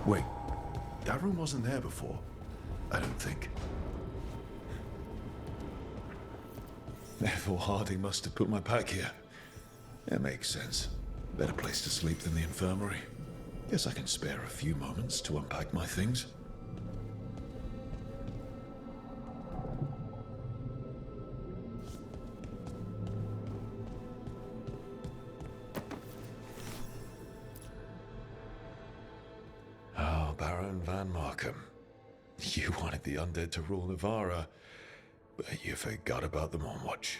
Wait, that room wasn't there before. I don't think. Therefore, Hardy must have put my pack here. It makes sense. Better place to sleep than the infirmary. Guess I can spare a few moments to unpack my things. Oh, Baron Van Markham. You wanted the undead to rule Navarra, but you forgot about the Mournwatch.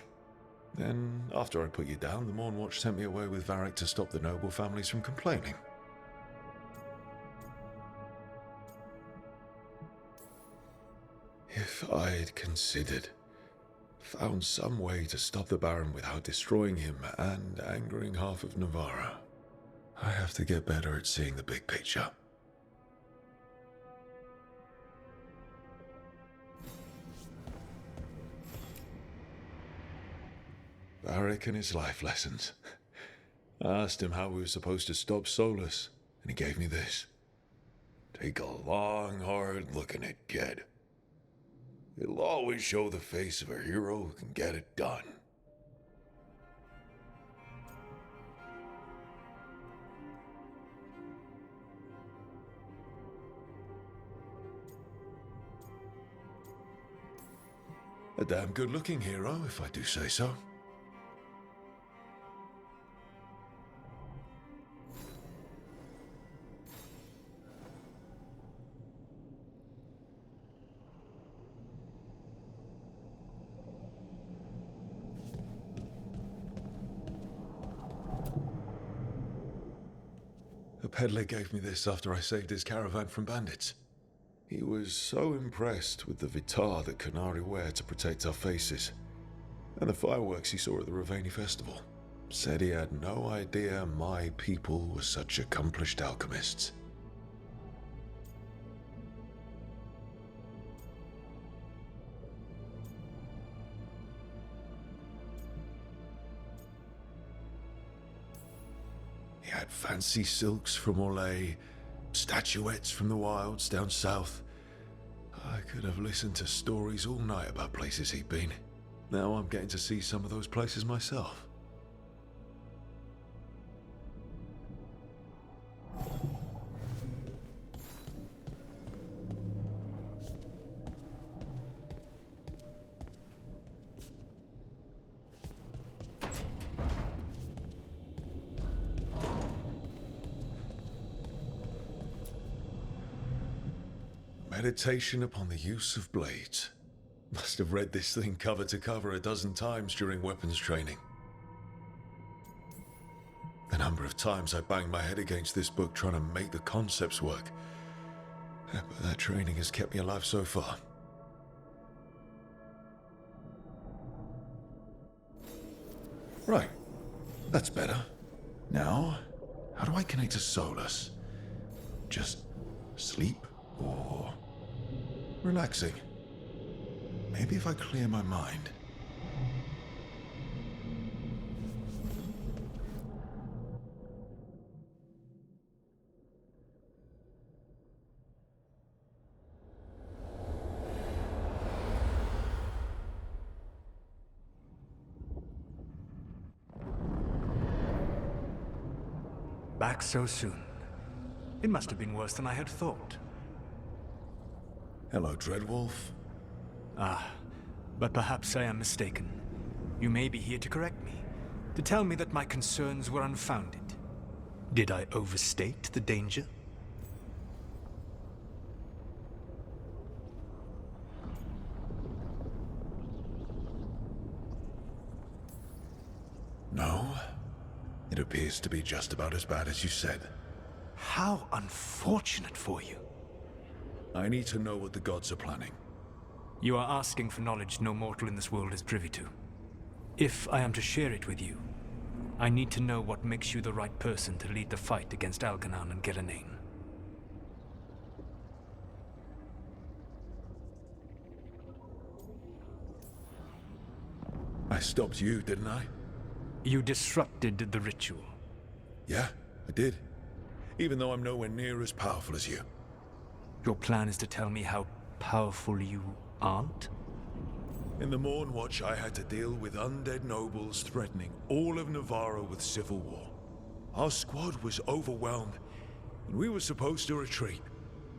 Then, after I put you down, the Mournwatch sent me away with Varric to stop the noble families from complaining. If I'd considered, found some way to stop the Baron without destroying him and angering half of Navarra. I have to get better at seeing the big picture. Varric and his life lessons. I asked him how we were supposed to stop Solus, and he gave me this. Take a long, hard look at it, kid. It'll always show the face of a hero who can get it done. A damn good-looking hero, if I do say so. A peddler gave me this after I saved his caravan from bandits. He was so impressed with the vitar that Canari wear to protect our faces, and the fireworks he saw at the Ravani festival. Said he had no idea my people were such accomplished alchemists. He had fancy silks from Orlais, statuettes from the wilds down south. I could have listened to stories all night about places he'd been. Now I'm getting to see some of those places myself. Meditation upon the use of blades. Must have read this thing cover to cover a dozen times during weapons training. The number of times I banged my head against this book trying to make the concepts work. But that training has kept me alive so far. Right. That's better. Now, how do I connect to Solus? Just sleep or relaxing? Maybe if I clear my mind. Back so soon. It must have been worse than I had thought. Hello, Dreadwolf. Ah, but perhaps I am mistaken. You may be here to correct me, to tell me that my concerns were unfounded. Did I overstate the danger? No. It appears to be just about as bad as you said. How unfortunate for you. I need to know what the gods are planning. You are asking for knowledge no mortal in this world is privy to. If I am to share it with you, I need to know what makes you the right person to lead the fight against Algernon and Gillenane. I stopped you, didn't I? You disrupted the ritual. Yeah, I did. Even though I'm nowhere near as powerful as you. Your plan is to tell me how powerful you aren't? In the Mornwatch, I had to deal with undead nobles threatening all of Navarro with civil war. Our squad was overwhelmed, and we were supposed to retreat.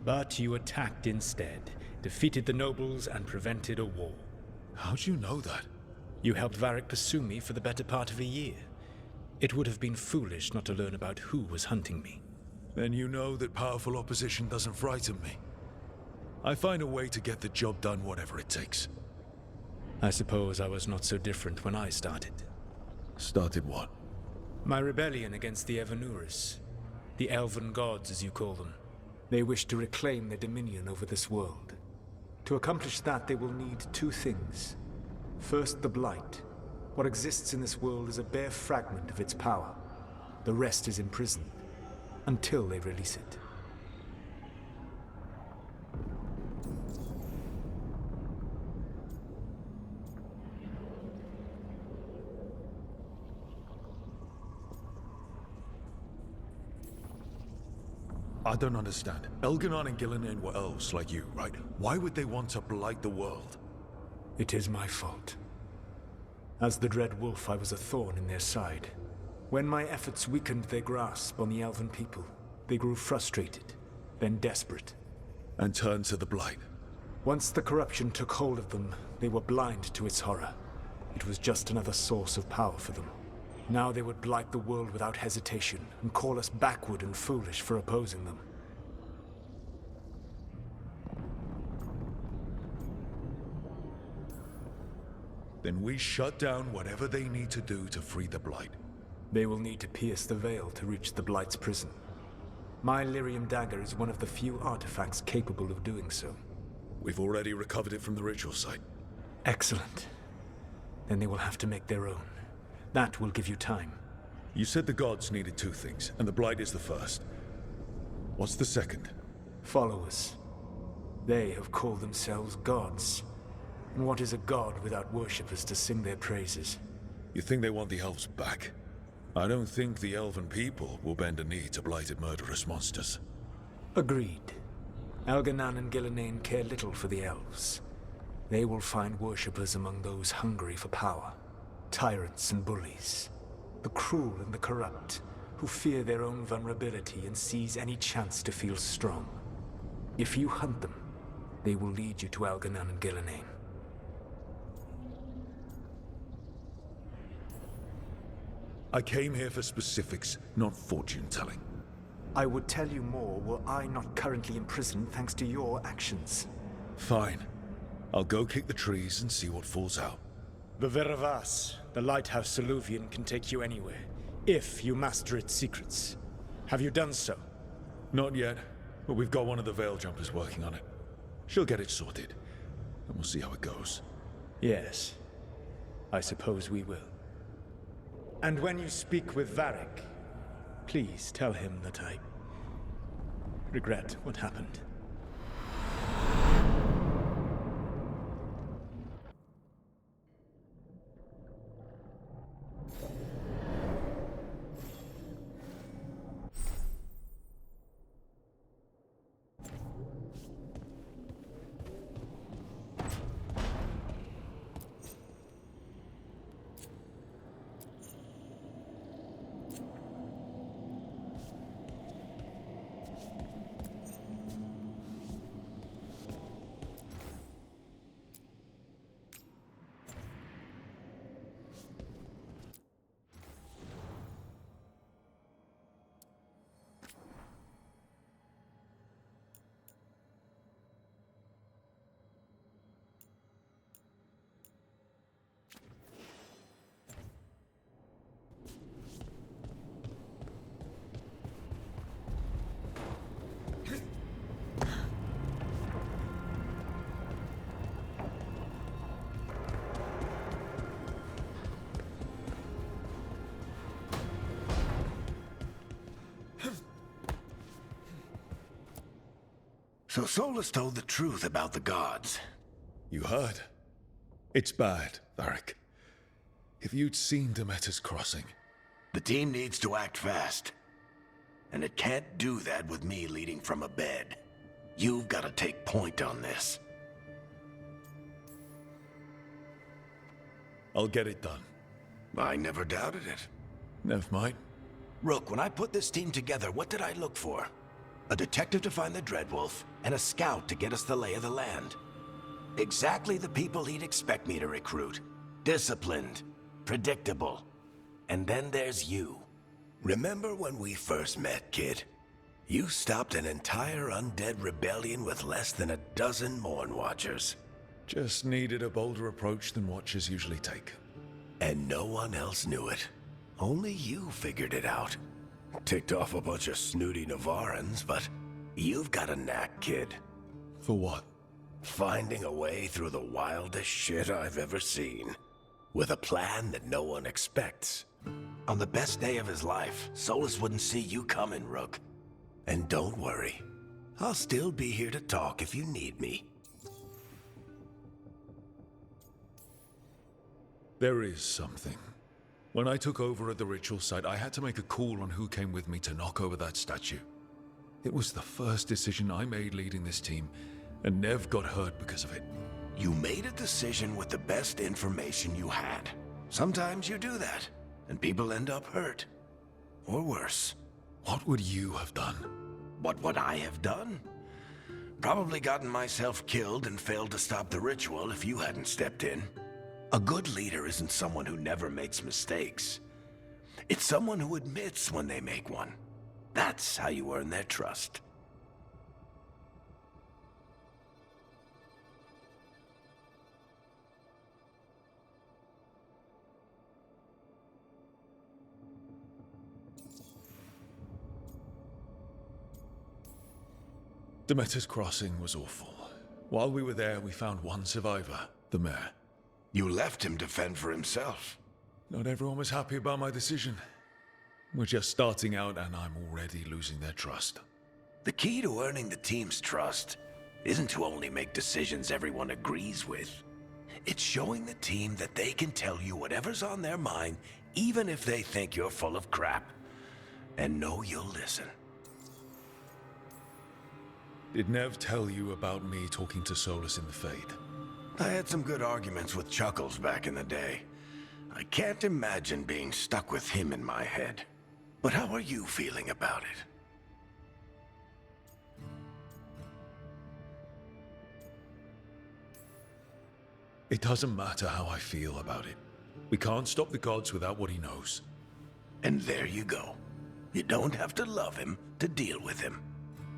But you attacked instead, defeated the nobles, and prevented a war. How'd you know that? You helped Varric pursue me for the better part of a year. It would have been foolish not to learn about who was hunting me. Then you know that powerful opposition doesn't frighten me. I find a way to get the job done, whatever it takes. I suppose I was not so different when I started. Started what? My rebellion against the Evanuris. The Elven Gods, as you call them. They wish to reclaim their dominion over this world. To accomplish that, they will need two things. First, the Blight. What exists in this world is a bare fragment of its power. The rest is imprisoned, until they release it. I don't understand. Elganon and Gillinan were elves like you, right? Why would they want to blight the world? It is my fault. As the Dread Wolf, I was a thorn in their side. When my efforts weakened their grasp on the Elven people, they grew frustrated, then desperate. And turned to the Blight. Once the corruption took hold of them, they were blind to its horror. It was just another source of power for them. Now they would blight the world without hesitation, and call us backward and foolish for opposing them. Then we shut down whatever they need to do to free the Blight. They will need to pierce the veil to reach the Blight's prison. My Lyrium dagger is one of the few artifacts capable of doing so. We've already recovered it from the ritual site. Excellent. Then they will have to make their own. That will give you time. You said the gods needed two things, and the Blight is the first. What's the second? Followers. They have called themselves gods. And what is a god without worshippers to sing their praises? You think they want the elves back? I don't think the elven people will bend a knee to blighted murderous monsters. Agreed. Elganon and Gillinan care little for the elves. They will find worshippers among those hungry for power. Tyrants and bullies. The cruel and the corrupt, who fear their own vulnerability and seize any chance to feel strong. If you hunt them, they will lead you to Elganon and Gillinan. I came here for specifics, not fortune-telling. I would tell you more were I not currently imprisoned thanks to your actions. Fine. I'll go kick the trees and see what falls out. The Veravas, the lighthouse Soluvian, can take you anywhere, if you master its secrets. Have you done so? Not yet, but we've got one of the Veil Jumpers working on it. She'll get it sorted, and we'll see how it goes. Yes, I suppose we will. And when you speak with Varric, please tell him that I regret what happened. So Solus told the truth about the gods. You heard? It's bad, Varric. If you'd seen Demeter's crossing... The team needs to act fast. And it can't do that with me leading from a bed. You've got to take point on this. I'll get it done. I never doubted it. Never mind. Rook, when I put this team together, what did I look for? A detective to find the Dreadwolf, and a scout to get us the lay of the land. Exactly the people he'd expect me to recruit. Disciplined, predictable. And then there's you. Remember when we first met, kid? You stopped an entire undead rebellion with less than a dozen Morn Watchers. Just needed a bolder approach than Watchers usually take. And no one else knew it. Only you figured it out. Ticked off a bunch of snooty Navarrans, but you've got a knack, kid. For what? Finding a way through the wildest shit I've ever seen. With a plan that no one expects. On the best day of his life, Solus wouldn't see you coming, Rook. And don't worry. I'll still be here to talk if you need me. There is something. When I took over at the ritual site, I had to make a call on who came with me to knock over that statue. It was the first decision I made leading this team, and Nev got hurt because of it. You made a decision with the best information you had. Sometimes you do that, and people end up hurt. Or worse. What would you have done? What would I have done? Probably gotten myself killed and failed to stop the ritual if you hadn't stepped in. A good leader isn't someone who never makes mistakes. It's someone who admits when they make one. That's how you earn their trust. Demeter's Crossing was awful. While we were there, we found one survivor, the mayor. You left him to fend for himself. Not everyone was happy about my decision. We're just starting out and I'm already losing their trust. The key to earning the team's trust isn't to only make decisions everyone agrees with. It's showing the team that they can tell you whatever's on their mind, even if they think you're full of crap. And know you'll listen. Did Nev tell you about me talking to Solus in the Fade? I had some good arguments with Chuckles back in the day. I can't imagine being stuck with him in my head. But how are you feeling about it? It doesn't matter how I feel about it. We can't stop the gods without what he knows. And there you go. You don't have to love him to deal with him.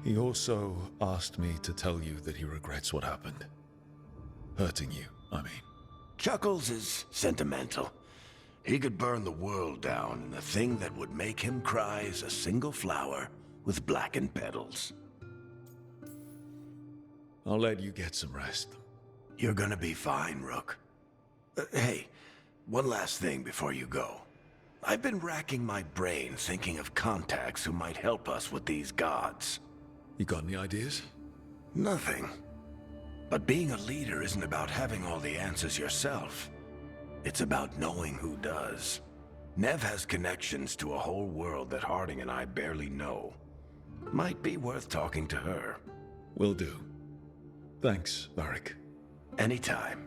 He also asked me to tell you that he regrets what happened. Hurting you, I mean. Chuckles is sentimental. He could burn the world down, and the thing that would make him cry is a single flower with blackened petals. I'll let you get some rest. You're gonna be fine, Rook. Hey, one last thing before you go. I've been racking my brain thinking of contacts who might help us with these gods. You got any ideas? Nothing. But being a leader isn't about having all the answers yourself. It's about knowing who does. Nev has connections to a whole world that Harding and I barely know. Might be worth talking to her. Will do. Thanks, Varric. Anytime.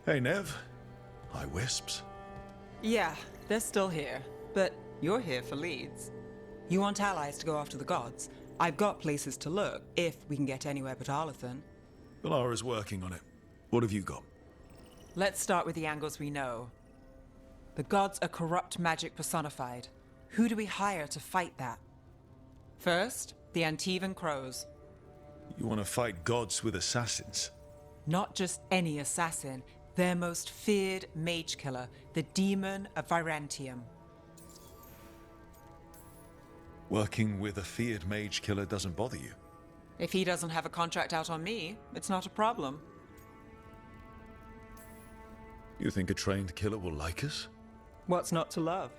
Hey, Nev. Hi, Wisps. Yeah, they're still here, but you're here for leads. You want allies to go after the gods? I've got places to look, if we can get anywhere but Arlathan. Valara's working on it. What have you got? Let's start with the angles we know. The gods are corrupt magic personified. Who do we hire to fight that? First, the Antivan Crows. You want to fight gods with assassins? Not just any assassin, their most feared mage killer, the Demon of Virantium. Working with a feared mage killer doesn't bother you? If he doesn't have a contract out on me, it's not a problem. You think a trained killer will like us? What's not to love?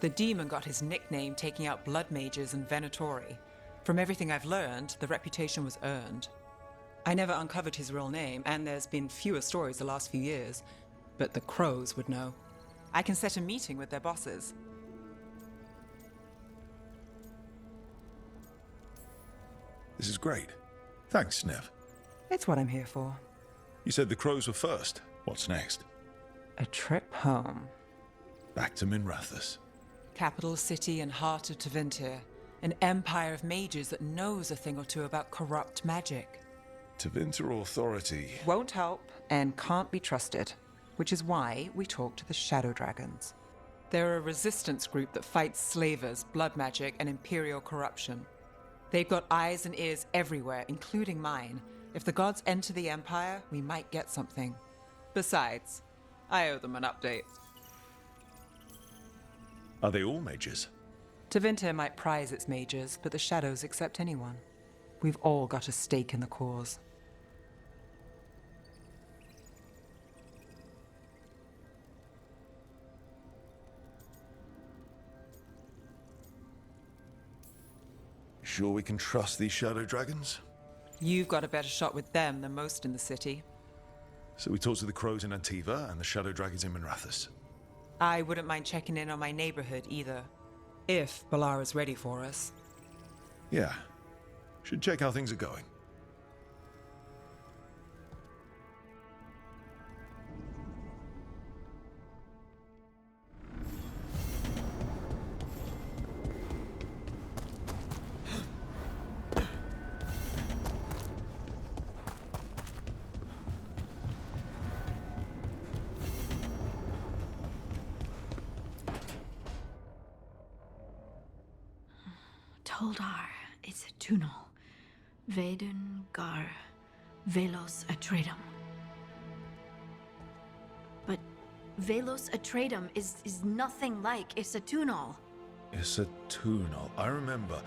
The demon got his nickname taking out blood mages and Venatori. From everything I've learned, the reputation was earned. I never uncovered his real name, and there's been fewer stories the last few years, but the Crows would know. I can set a meeting with their bosses. This is great. Thanks, Nev. It's what I'm here for. You said the crows were first. What's next? A trip home. Back to Minrathous. Capital city and heart of Tevinter. An empire of mages that knows a thing or two about corrupt magic. Tevinter Authority. Won't help and can't be trusted, which is why we talk to the Shadow Dragons. They're a resistance group that fights slavers, blood magic, and imperial corruption. They've got eyes and ears everywhere, including mine. If the gods enter the Empire, we might get something. Besides, I owe them an update. Are they all mages? Tevinter might prize its mages, but the Shadows accept anyone. We've all got a stake in the cause. Sure we can trust these shadow dragons? You've got a better shot with them than most in the city. So we talk to the crows in Antiva and the shadow dragons in Minrathous. I wouldn't mind checking in on my neighborhood either. If Balara's ready for us. Yeah. Should check how things are going. Toldar, it's a tunnel. Veilguard, Velos Atreidim. But Velos Atreidim is nothing like Isatunal. Isatunal. I remember.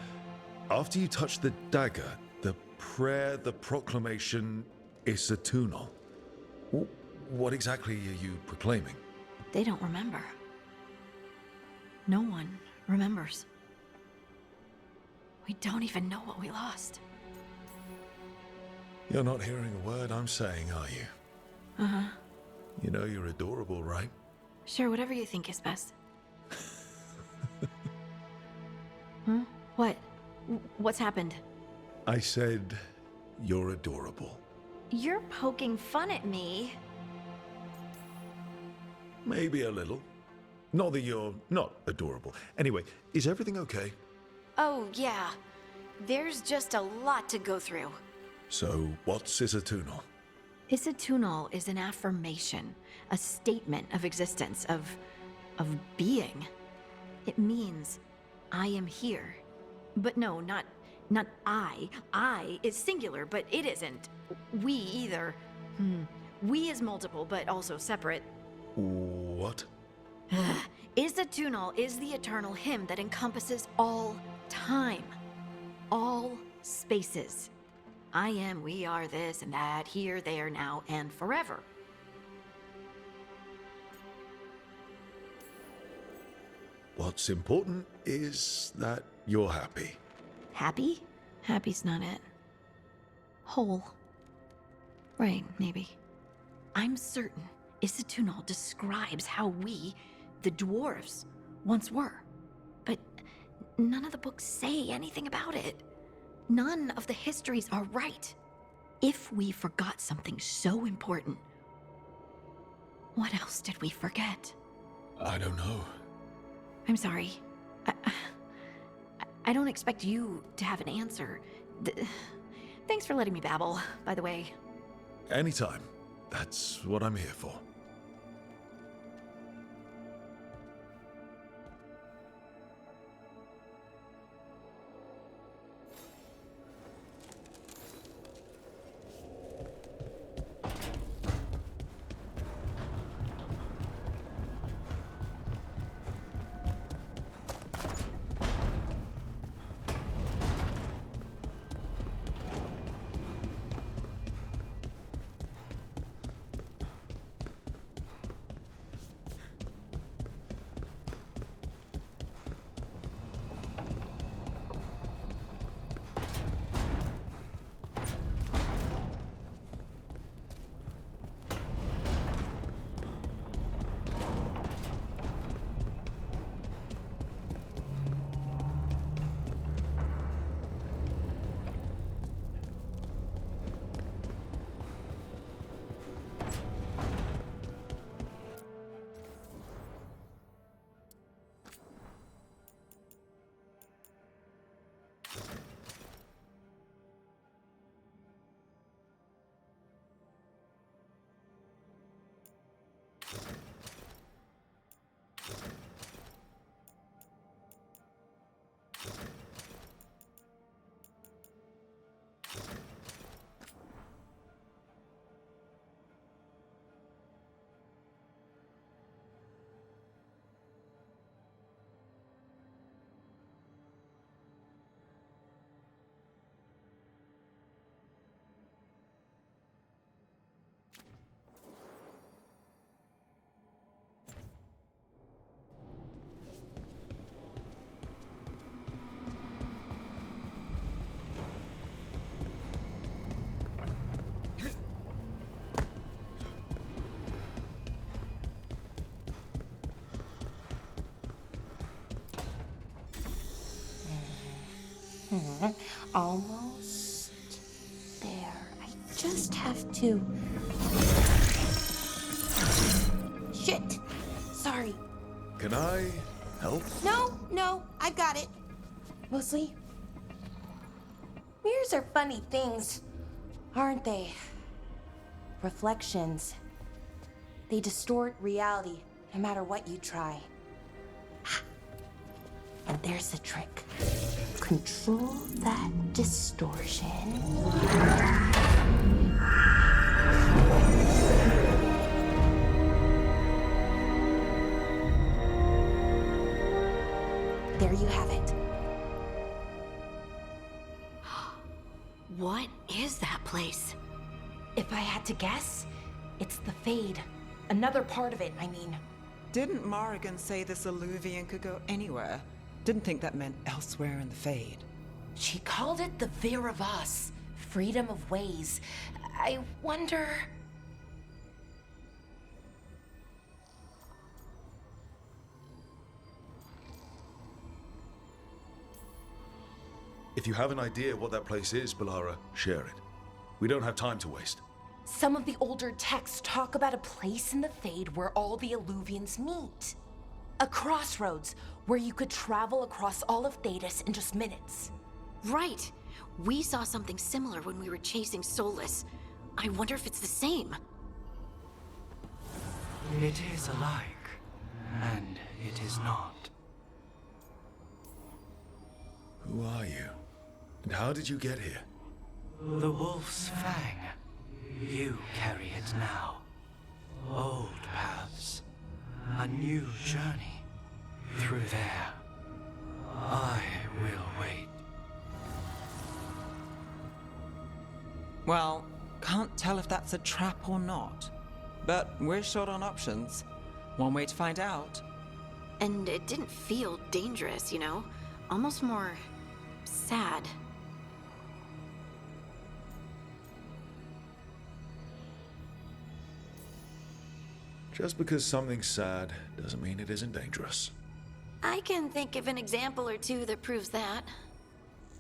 After you touched the dagger, the prayer, the proclamation, Isatunal. What exactly are you proclaiming? They don't remember. No one remembers. We don't even know what we lost. You're not hearing a word I'm saying, are you? Uh-huh. You know you're adorable, right? Sure, whatever you think is best. Huh? What? What's happened? I said you're adorable. You're poking fun at me. Maybe a little. Not that you're not adorable. Anyway, is everything okay? Oh, yeah. There's just a lot to go through. So, what's Isatunal? Isatunal is an affirmation, a statement of existence, of being. It means, I am here. But no, not I. I is singular, but it isn't. We either. We is multiple, but also separate. What? Isatunal is the eternal hymn that encompasses all time. All spaces. I am, we are, this and that, here, there, now, and forever. What's important is that you're happy. Happy? Happy's not it. Whole. Right, maybe. I'm certain Isatunal describes how we, the dwarves, once were. But none of the books say anything about it. None of the histories are right. If we forgot something so important, What else did we forget? I don't know. I'm sorry. I don't expect you to have an answer. Thanks for letting me babble, by the way. Anytime. That's what I'm here for. Almost there. I just have to. Shit! Sorry. Can I help? No, I've got it. Mostly. Mirrors are funny things, aren't they? Reflections. They distort reality, no matter what you try. And there's the trick. Control that distortion. There you have it. What is that place? If I had to guess, it's the Fade. Another part of it, I mean. Didn't Morrigan say this Illuvian could go anywhere? Didn't think that meant elsewhere in the Fade. She called it the Veer of Us, freedom of ways. I wonder... If you have an idea what that place is, Balara, share it. We don't have time to waste. Some of the older texts talk about a place in the Fade where all the Illuvians meet. A crossroads where you could travel across all of Thedas in just minutes. Right. We saw something similar when we were chasing Solus. I wonder if it's the same. It is alike, and it is not. Who are you? And how did you get here? The Wolf's Fang. You carry it now. Old paths. A new journey. Through there. I will wait. Well, can't tell if that's a trap or not. But we're short on options. One way to find out. And it didn't feel dangerous, you know? Almost more... sad. Just because something's sad doesn't mean it isn't dangerous. I can think of an example or two that proves that.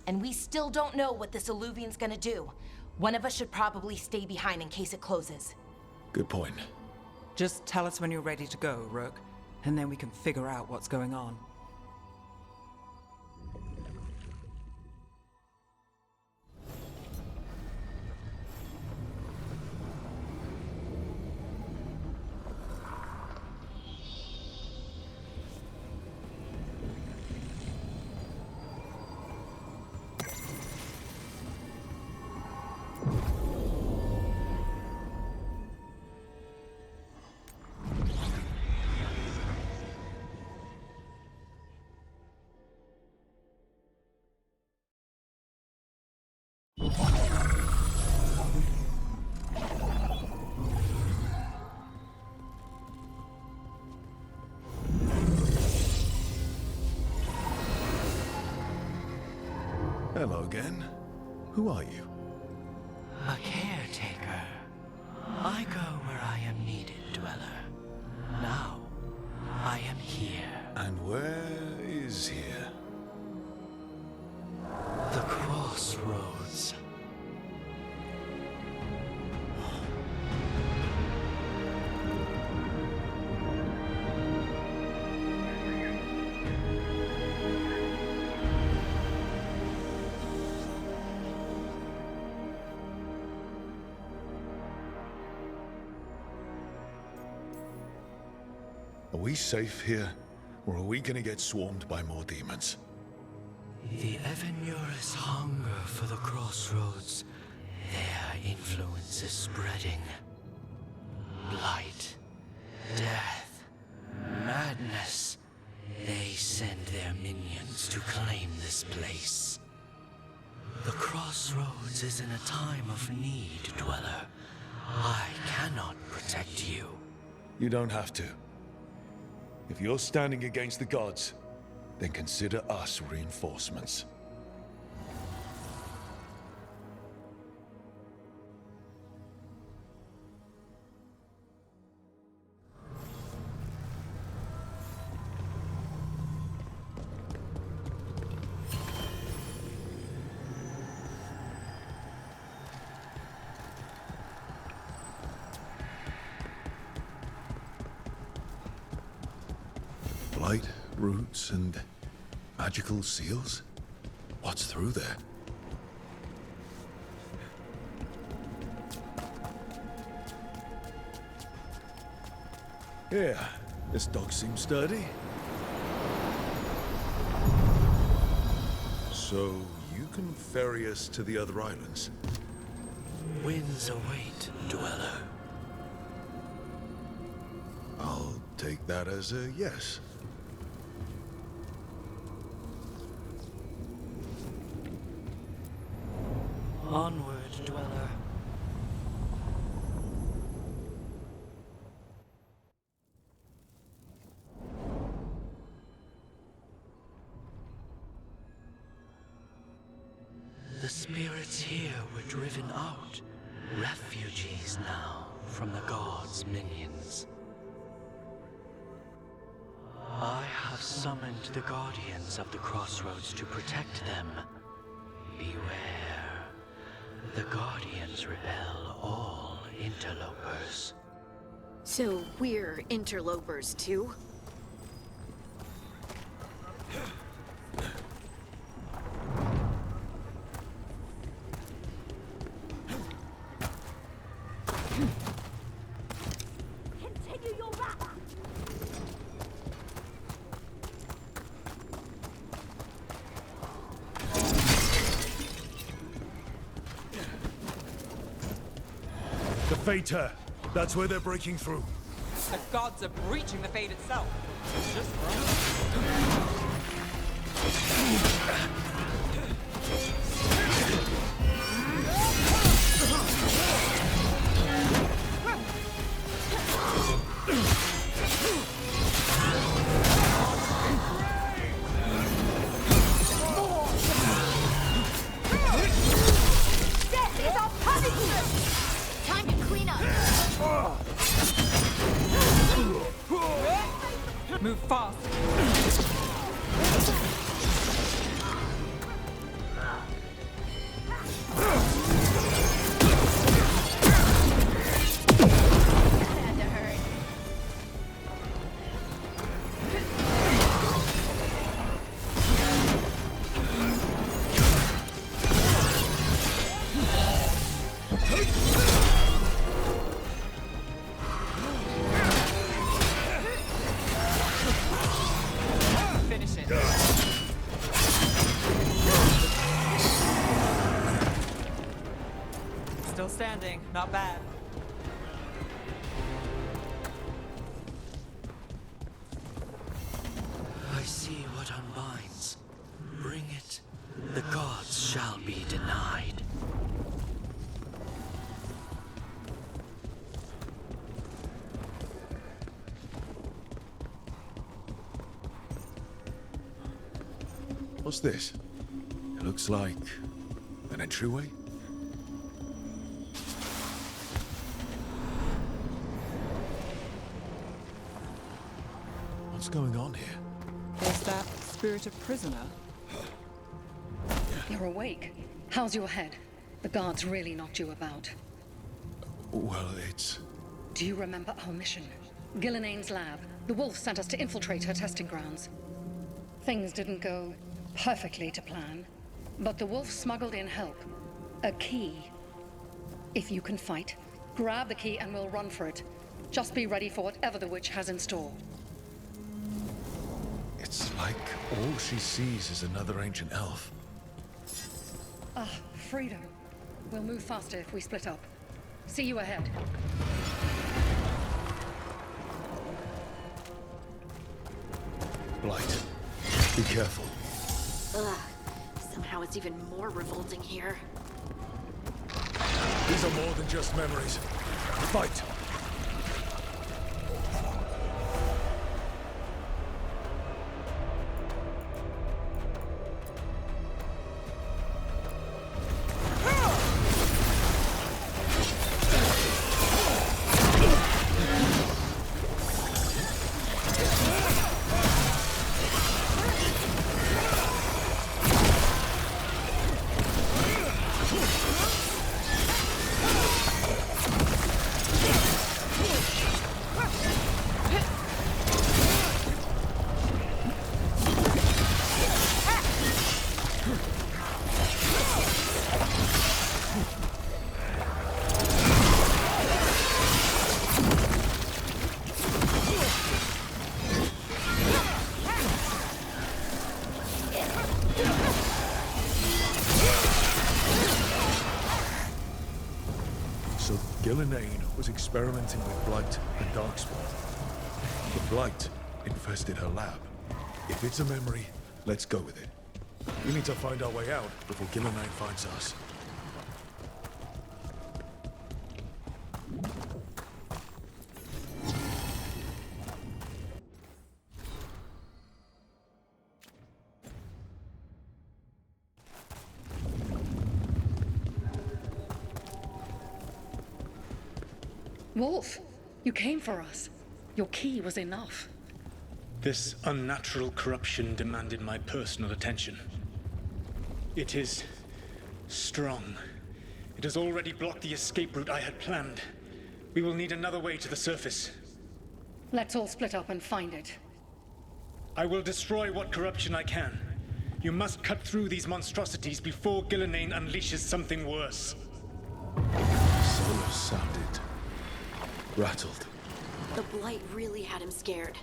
And we still don't know what this Illuvian's gonna do. One of us should probably stay behind in case it closes. Good point. Just tell us when you're ready to go, Rook, and then we can figure out what's going on. Hello again. Who are you? A caretaker. I go where I am needed, Dweller. Now, I am here. And where is here? The crossroads. Are we safe here, or are we gonna get swarmed by more demons? The Evanurus hunger for the crossroads. Their influence is spreading. Blight, death, madness. They send their minions to claim this place. The crossroads is in a time of need, Dweller. I cannot protect you. You don't have to. If you're standing against the gods, then consider us reinforcements. Blight, roots, and magical seals? What's through there? Yeah, this dog seems sturdy. So, you can ferry us to the other islands? Winds await, Dweller. I'll take that as a yes. Onward, Dweller. The spirits here were driven out. Refugees now from the gods' minions. I have summoned the guardians of the crossroads to protect them. Beware. The guardians repel all interlopers. So we're interlopers too? Continue your battle! The Fater! That's where they're breaking through. The gods are breaching the fate itself. Just right. Death is our punishment! Time to clean up! Move fast. Finish it. Still standing. Not bad. I see what unbinds. Bring it. The gods shall be denied. What's this? It looks like an entryway. What's going on here? There's that spirited prisoner. You're awake. How's your head? The guards really knocked you about. Well, it's... Do you remember our mission? Gillenane's lab. The wolf sent us to infiltrate her testing grounds. Things didn't go perfectly to plan, but the wolf smuggled in help. A key. If you can fight, grab the key and we'll run for it. Just be ready for whatever the witch has in store. It's like all she sees is another ancient elf. Ah, freedom. We'll move faster if we split up. See you ahead. Blight, be careful. Ugh. Somehow it's even more revolting here. These are more than just memories. Fight! So Gillenane was experimenting with Blight and Darkspawn. The Blight infested her lab. If it's a memory, let's go with it. We need to find our way out before Gillenane finds us. Wolf, you came for us. Your key was enough. This unnatural corruption demanded my personal attention. It is strong. It has already blocked the escape route I had planned. We will need another way to the surface. Let's all split up and find it. I will destroy what corruption I can. You must cut through these monstrosities before Gillenane unleashes something worse. Solo sounded rattled. The Blight really had him scared.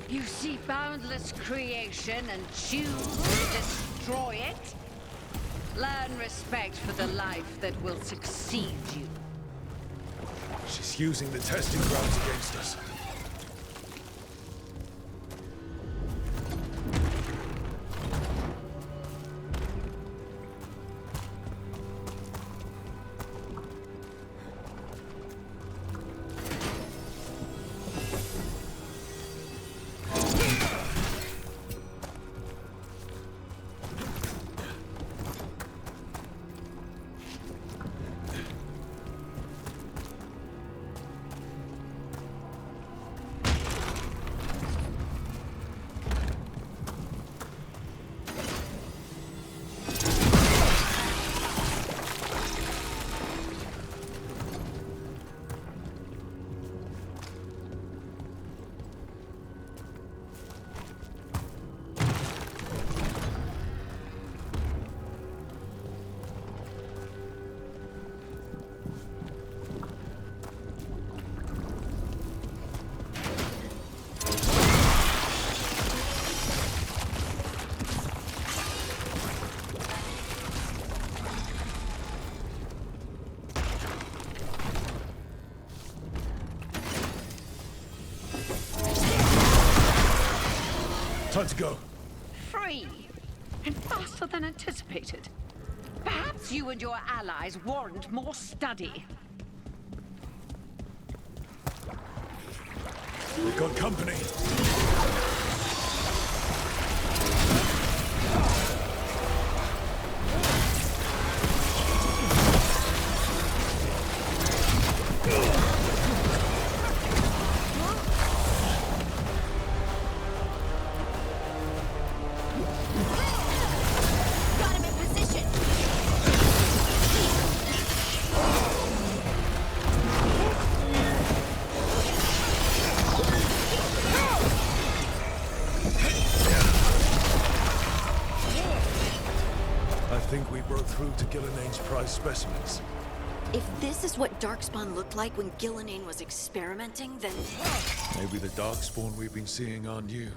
You see boundless creation and choose to destroy it? Learn respect for the life that will succeed you. She's using the testing grounds against us. Time to go. Free. And faster than anticipated. Perhaps you and your allies warrant more study. We've got company. Got him in position. I think we broke through to Gillinane's prize specimens. If this is what Darkspawn looked like when Gillinane was experimenting, then... Maybe the darkspawn we've been seeing aren't you.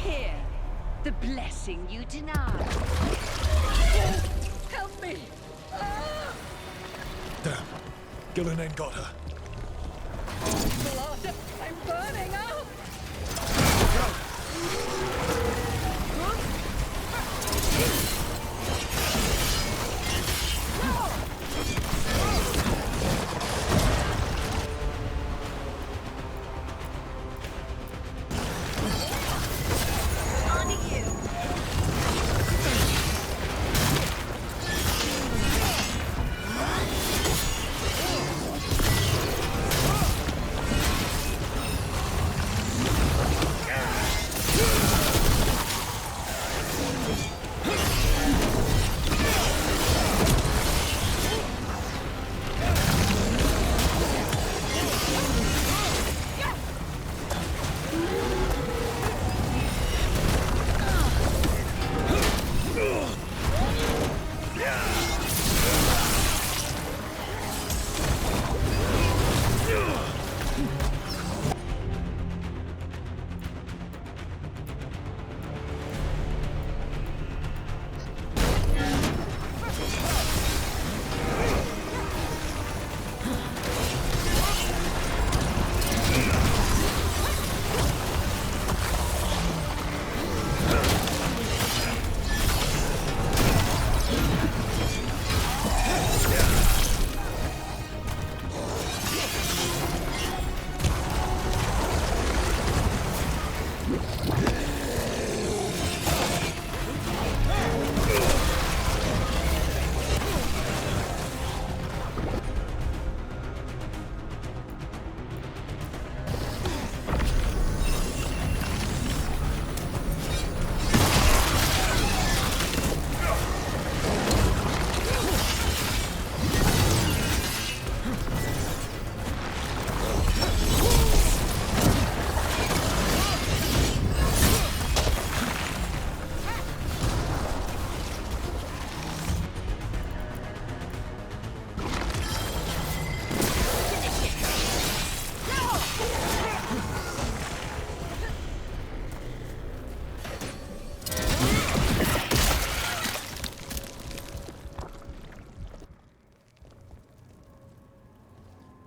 Here. The blessing you denied. Help me! Damn. Gillinane got her. Blood! I'm burning up! On to you.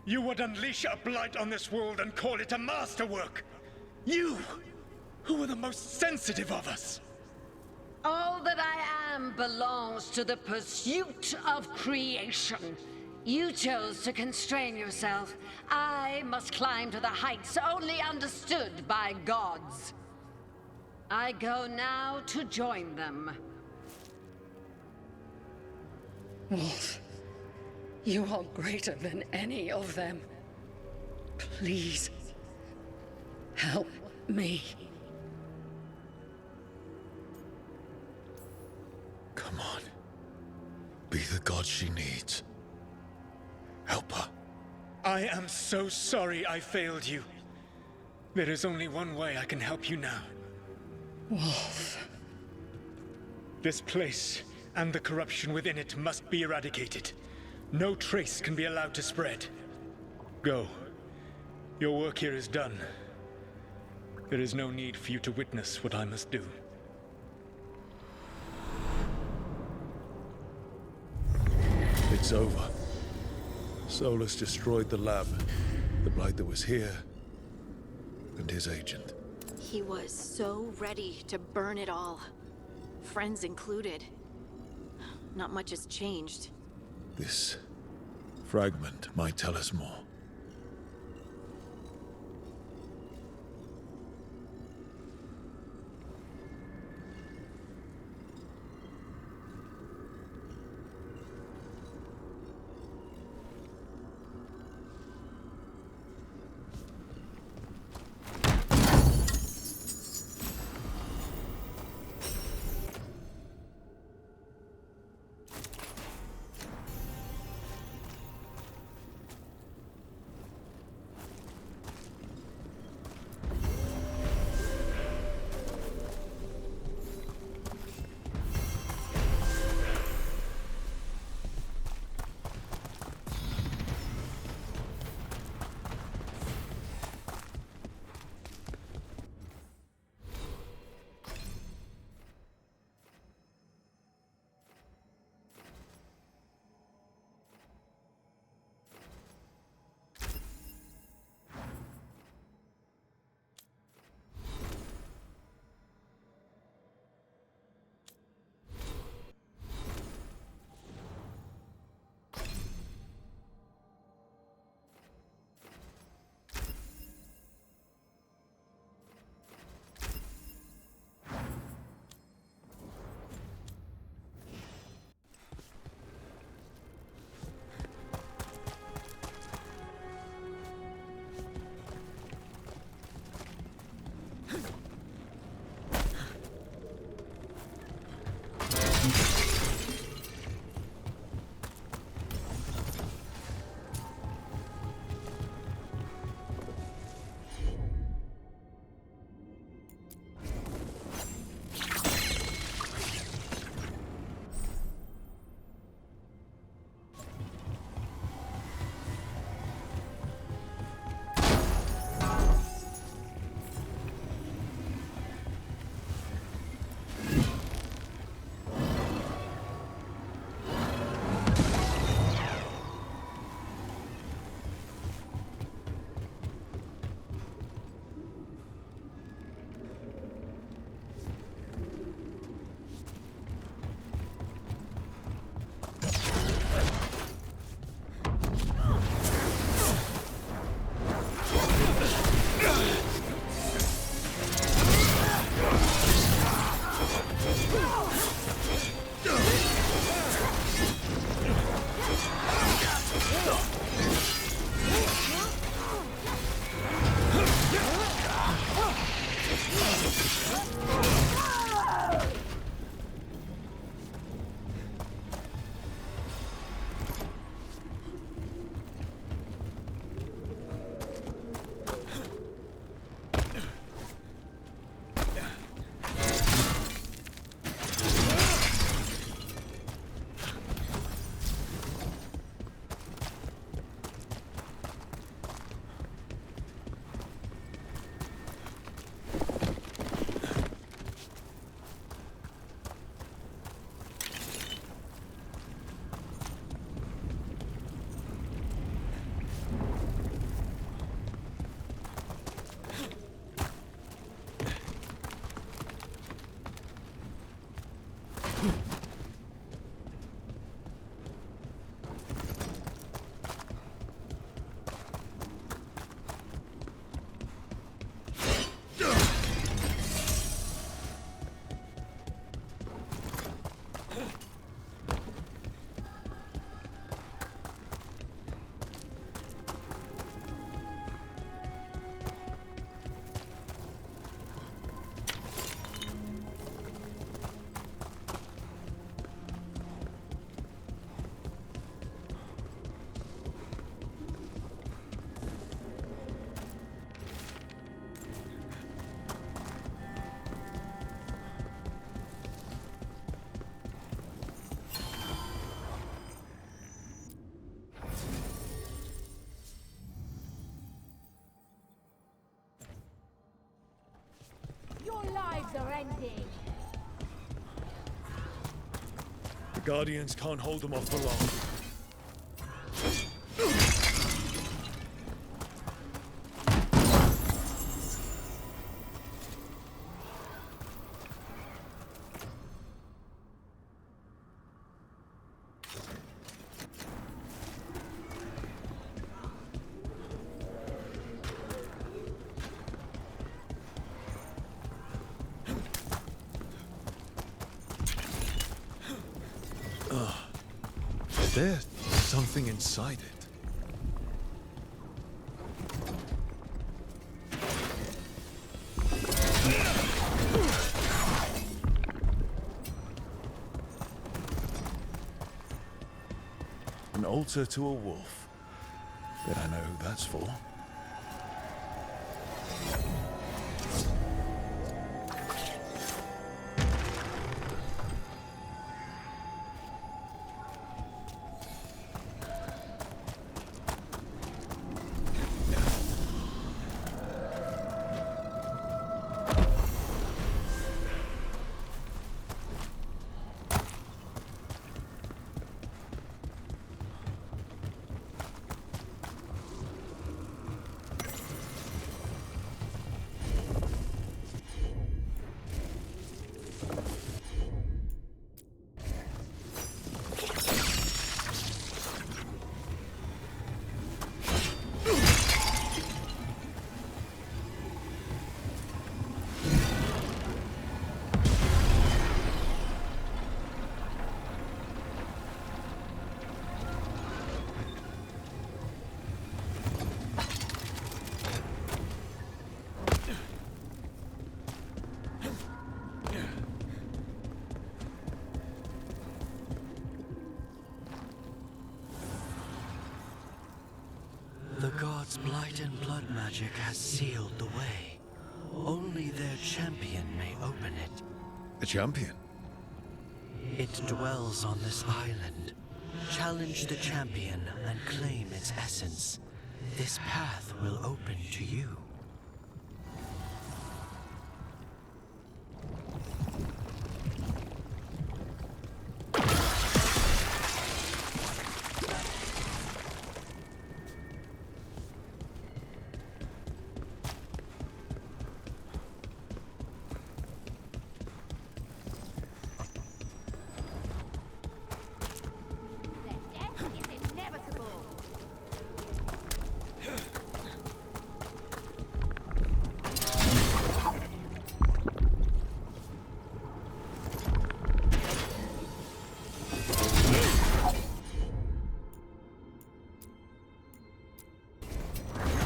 You would unleash a blight on this world and call it a masterwork! You, who were the most sensitive of us! All that I am belongs to the pursuit of creation. You chose to constrain yourself. I must climb to the heights only understood by gods. I go now to join them. Wolf, you are greater than any of them. Please, help me. Come on. Be the god she needs. Help her. I am so sorry I failed you. There is only one way I can help you now. Wolf. This place and the corruption within it must be eradicated. No trace can be allowed to spread. Go. Your work here is done. There is no need for you to witness what I must do. It's over. Solus destroyed the lab. The Blight that was here, and his agent. He was so ready to burn it all. Friends included. Not much has changed. This fragment might tell us more. are ending. The Guardians can't hold them off for long. There's something inside it. An altar to a wolf. Bet I know who that's for. The gods' blight and blood magic has sealed the way. Only their champion may open it. A champion? It dwells on this island. Challenge the champion and claim its essence. This path will open to you.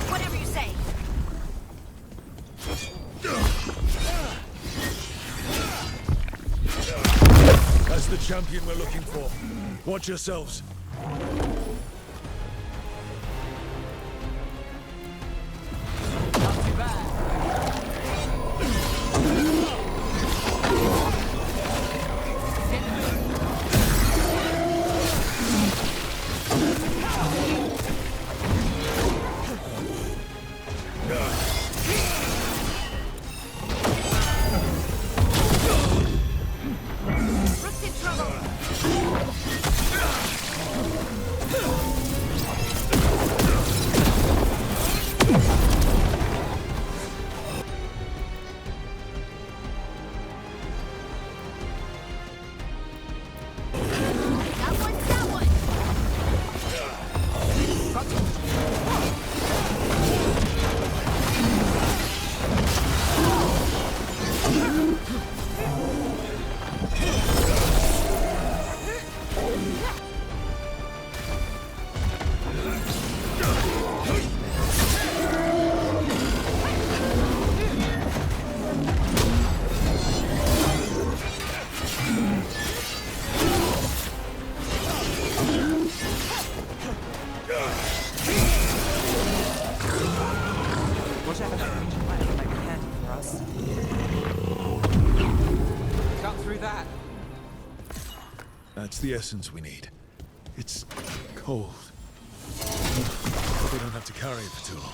Whatever you say. That's the champion we're looking for. Watch yourselves. Rook's in trouble. That one's that one. Whatever that creature might be, might be handy for us. Got through that. That's the essence we need. It's cold. But we don't have to carry it for too long.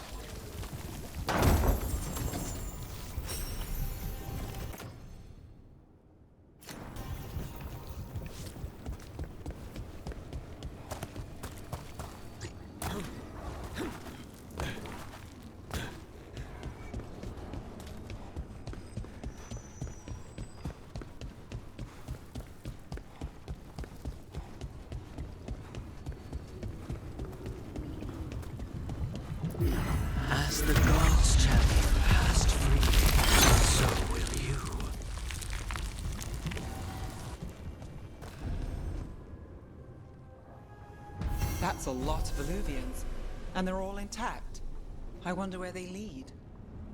That's a lot of Illuvians. And they're all intact. I wonder where they lead.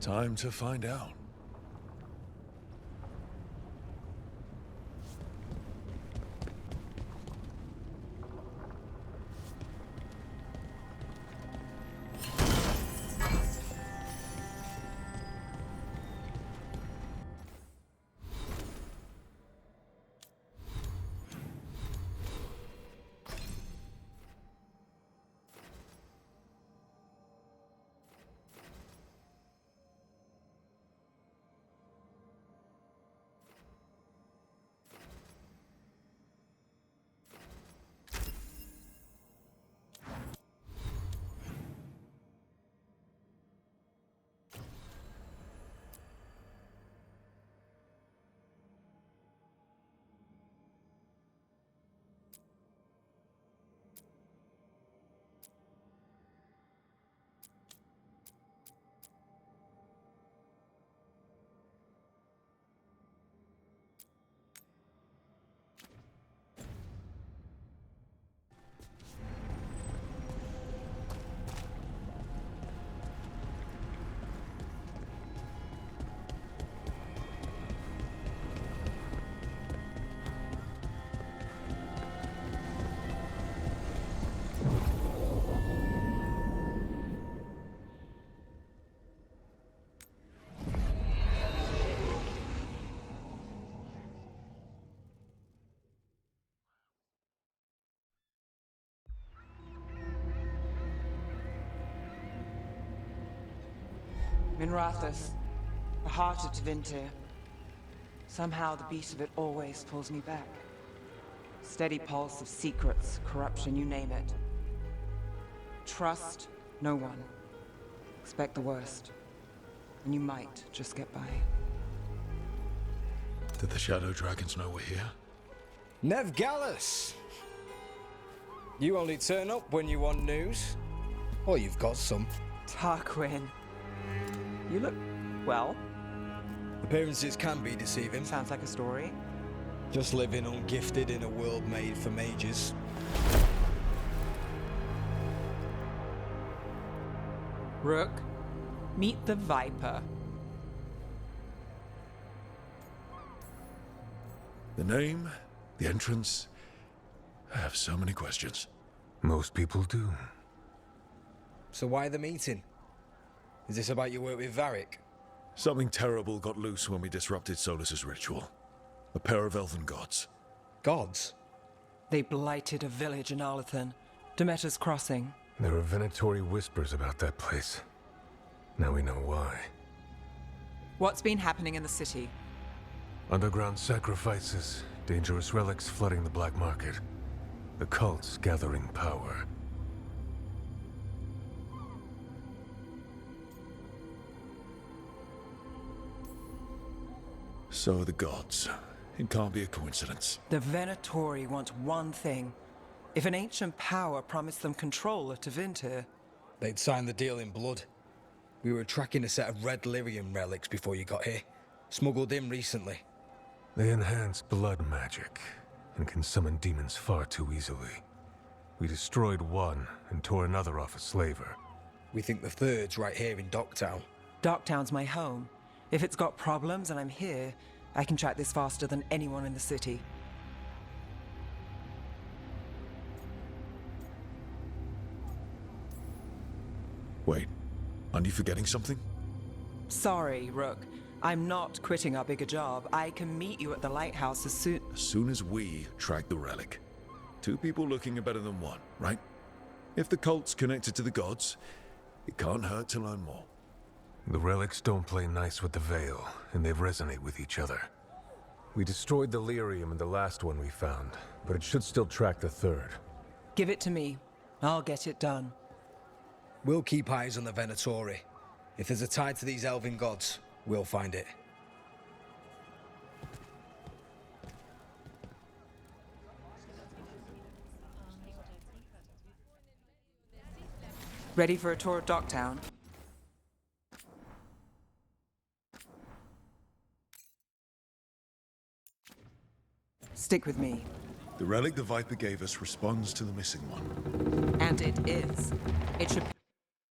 Time to find out. Minrathous, the heart of Tevinter. Somehow the beat of it always pulls me back. Steady pulse of secrets, corruption, you name it. Trust no one. Expect the worst. And you might just get by. Did the Shadow Dragons know we're here? Nev Gallus! You only turn up when you want news. Or you've got some. Tarquin. You look well. Appearances can be deceiving. Sounds like a story. Just living ungifted in a world made for mages. Rook, meet the Viper. The name, the entrance. I have so many questions. Most people do. So why the meeting? Is this about your work with Varric? Something terrible got loose when we disrupted Solus's ritual. A pair of elven gods. Gods? They blighted a village in Arlathan, Demeter's Crossing. There are venatory whispers about that place. Now we know why. What's been happening in the city? Underground sacrifices, dangerous relics flooding the black market. The cults gathering power. So are the gods. It can't be a coincidence. The Venatori want one thing. If an ancient power promised them control of Tevinter, They'd signed the deal in blood. We were tracking a set of red lyrium relics before you got here. Smuggled in recently. They enhance blood magic and can summon demons far too easily. We destroyed one and tore another off a slaver. We think the third's right here in Docktown. Docktown's my home. If it's got problems and I'm here, I can track this faster than anyone in the city. Wait, aren't you forgetting something? Sorry, Rook. I'm not quitting our bigger job. I can meet you at the lighthouse as soon... As soon as we track the relic. Two people looking are better than one, right? If the cult's connected to the gods, it can't hurt to learn more. The relics don't play nice with the Veil, and they resonate with each other. We destroyed the lyrium in the last one we found, but it should still track the third. Give it to me. I'll get it done. We'll keep eyes on the Venatori. If there's a tie to these elven gods, we'll find it. Ready for a tour of Docktown? Stick with me. The relic the Viper gave us responds to the missing one. And it is. It should